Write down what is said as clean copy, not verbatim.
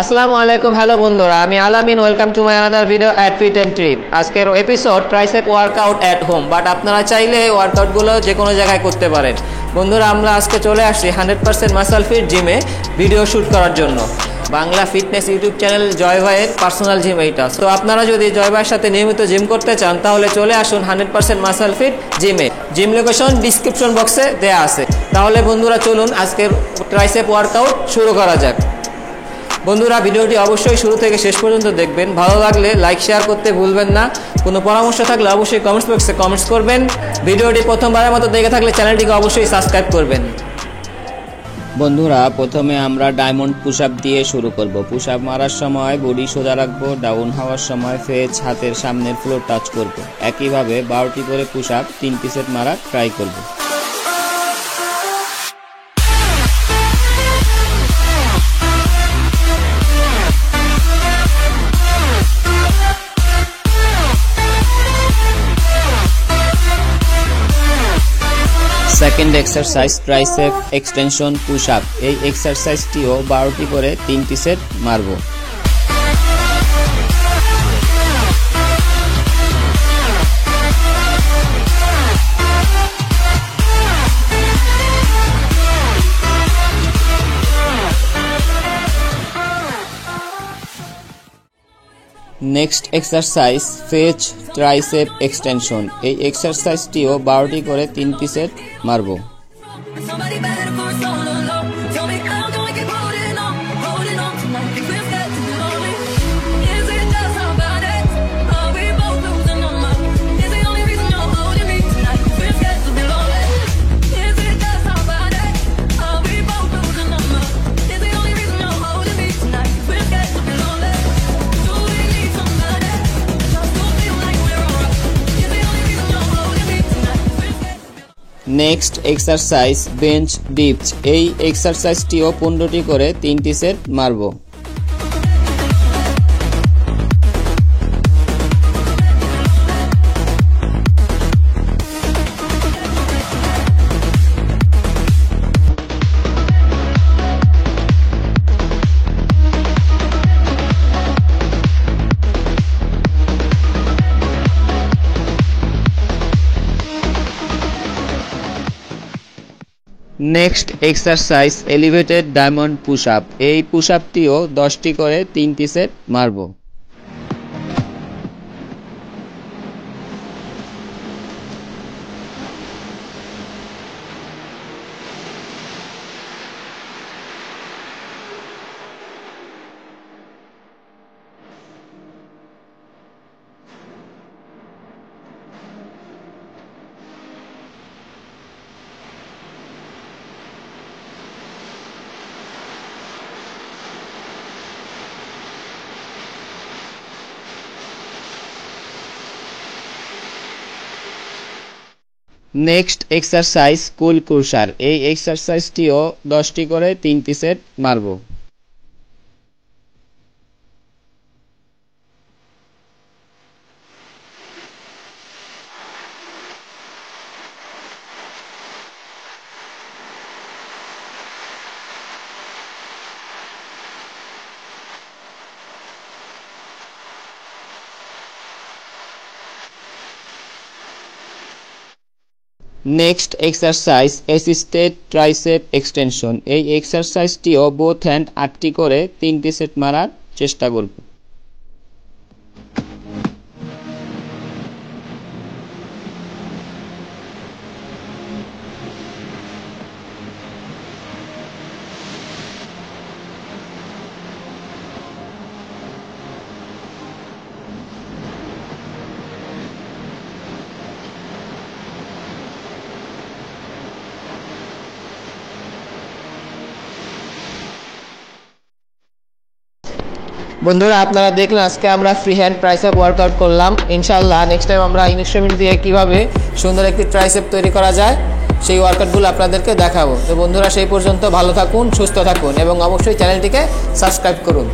আসসালামু আলাইকুম হ্যালো বন্ধুরা, আমি Alamin. Welcome to my another video at Fit and Trip. আজকের episode tricep workout at home, but আপনারা চাইলে এই ওয়ার্কআউটগুলো যে কোনো জায়গায় করতে পারেন। বন্ধুরা, আমরা আজকে চলে আসছি 100% মাসল ফিট জিমে ভিডিও শ্যুট করার জন্য। বাংলা ফিটনেস ইউটিউব চ্যানেল জয় ভাইয়ের পার্সোনাল জিম এইটা। তো আপনারা যদি জয় ভাইয়ের সাথে নিয়মিত জিম করতে চান তাহলে চলে আসুন 100% মাসল ফিট জিমে। জিম লোকেশন ডিসক্রিপশন বক্সে দেওয়া আছে। তাহলে বন্ধুরা চলুন আজকের ট্রাইসেপ ওয়ার্কআউট শুরু করা যাক। বন্ধুরা, ভিডিওটি অবশ্যই শুরু থেকে শেষ পর্যন্ত দেখবেন। ভালো লাগলে লাইক শেয়ার করতে ভুলবেন না। কোনো পরামর্শ থাকলে অবশ্যই কমেন্টস বক্সে কমেন্টস করবেন। ভিডিওটি প্রথমবারের মতো দেখে থাকলে চ্যানেলটিকে অবশ্যই সাবস্ক্রাইব করবেন। বন্ধুরা, প্রথমে আমরা ডায়মন্ড পুশ আপ দিয়ে শুরু করব। পুশ আপ মারার সময় বডি সোজা রাখবো, ডাউন হওয়ার সময় ফেস হাতের সামনের ফ্লোর টাচ করব। একইভাবে 12টি করে পুশ আপ 3টি সেট মারা ট্রাই করব। Second exercise tricep extension push up. এই এক্সারসাইজটিও 12টি করে 3টি সেট মারব। Next exercise fetch tricep extension. এই এক্সারসাইজটিও 12টি করে 3টি সেট মারব। Next exercise bench dips. এই এক্সারসাইজটিও 15টি করে 3টি সেট মারব। Next exercise elevated diamond push up. এই পুশ আপটিও 10টি করে 3টি সেট মারব। নেক্সট এক্সারসাইজ কুল ক্রুশার। এই এক্সারসাইজটিও 10টি করে 3টি সেট মারব। Next exercise assisted tricep extension. এই এক্সারসাইজটিও বোথ হ্যান্ড 8টি করে 3টি সেট মারার চেষ্টা করব। বন্ধুরা, আপনারা দেখলেন আজকে আমরা ফ্রি হ্যান্ড ট্রাইসেপ ওয়ার্কআউট করলাম। ইনশাআল্লাহ নেক্সট টাইম আমরা ইনস্ট্রুমেন্ট দিয়ে কীভাবে সুন্দর একটি ট্রাইসেপ তৈরি করা যায় সেই ওয়ার্কআউটগুলো আপনাদেরকে দেখাবো। তো বন্ধুরা, সেই পর্যন্ত ভালো থাকুন, সুস্থ থাকুন এবং অবশ্যই চ্যানেলটিকে সাবস্ক্রাইব করুন।